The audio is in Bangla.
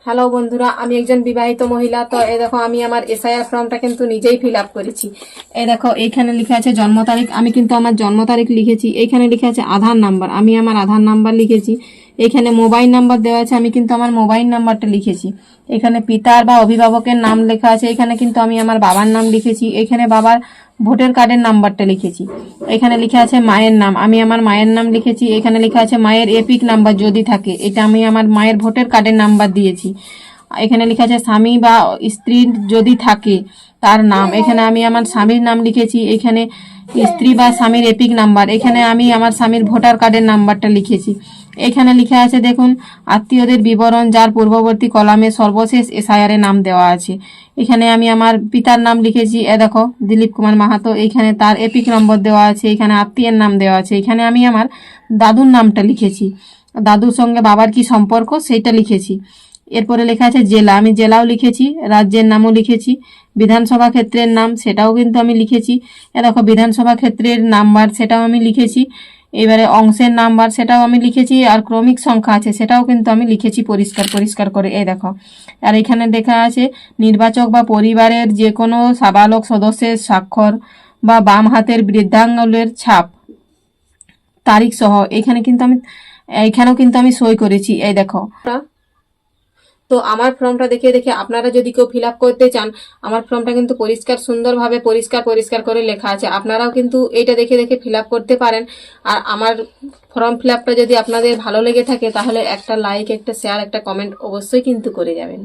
হ্যালো বন্ধুরা, আমি একজন বিবাহিত মহিলা। তো এই দেখো আমি আমার এসআইআর ফর্মটা কিন্তু নিজেই ফিল আপ করেছি। এই দেখো এইখানে লিখে আছে জন্ম তারিখ, আমি কিন্তু আমার জন্ম তারিখ লিখেছি। এইখানে লিখে আছে আধার নাম্বার, আমি আমার আধার নাম্বার লিখেছি। এখানে মোবাইল নাম্বার দেওয়া আছে, আমি কিন্তু আমার মোবাইল নাম্বারটা লিখেছি। এখানে পিতার বা অভিভাবকের নাম লেখা আছে, এখানে কিন্তু আমি আমার বাবার নাম লিখেছি। এখানে বাবার ভোটার কার্ডের নাম্বারটা লিখেছি। এখানে লেখা আছে মায়ের নাম, আমি আমার মায়ের নাম লিখেছি। এখানে লেখা আছে মায়ের এপিক নাম্বার যদি থাকে, এটা আমি আমার মায়ের ভোটার কার্ডের নাম্বার দিয়েছি। এখানে লেখা আছে স্বামী বা স্ত্রীর যদি থাকে তার নাম, এখানে আমি আমার স্বামীর নাম লিখেছি। এখানে স্ত্রী বা স্বামীর এপিক নাম্বার, এখানে আমি আমার স্বামীর ভোটার কার্ডের নাম্বারটা লিখেছি। এখানে লেখা আছে দেখুন আত্মীয়দের বিবরণ, যার পূর্ববর্তী কলামে সর্বশেষ এসআইআর নাম দেওয়া আছে। এখানে আমি আমার পিতার নাম লিখেছি, এ দেখো দিলীপ কুমার মাহাতো। এখানে তার এপিক নম্বর দেওয়া আছে, এখানে আত্মীয়ের নাম দেওয়া আছে। এখানে আমি আমার দাদুর নামটা লিখেছি, দাদুর সঙ্গে বাবার কি সম্পর্ক সেইটা লিখেছি। এরপরে লেখা আছে জেলা, আমি জেলাও লিখেছি, রাজ্যের নামও লিখেছি। বিধানসভা ক্ষেত্রের নাম সেটাও কিন্তু আমি লিখেছি। এ দেখো বিধানসভা ক্ষেত্রের নাম্বার সেটাও আমি লিখেছি। এবারে অংশের নাম্বার সেটাও আমি লিখেছি, আর ক্রমিক সংখ্যা আছে সেটাও কিন্তু আমি লিখেছি পরিষ্কার পরিষ্কার করে। এই দেখো, আর এখানে দেখা আছে নির্বাচক বা পরিবারের যে কোনো সাবালক সদস্যের স্বাক্ষর বা বাম হাতের বৃদ্ধাঙ্গুলের ছাপ, তারিখ সহ এখানেও কিন্তু আমি সই করেছি। এই দেখো, তো আমার ফর্মটা দেখে দেখে আপনারা যদি কেউ ফিল আপ করতে চান, আমার ফর্মটা কিন্তু পরিষ্কার সুন্দরভাবে পরিষ্কার পরিষ্কার করে লেখা আছে। আপনারাও কিন্তু এইটা দেখে দেখে ফিল আপ করতে পারেন। আর আমার ফর্ম ফিল আপটা যদি আপনাদের ভালো লেগে থাকে তাহলে একটা লাইক, একটা শেয়ার, একটা কমেন্ট অবশ্যই কিন্তু করে যাবেন।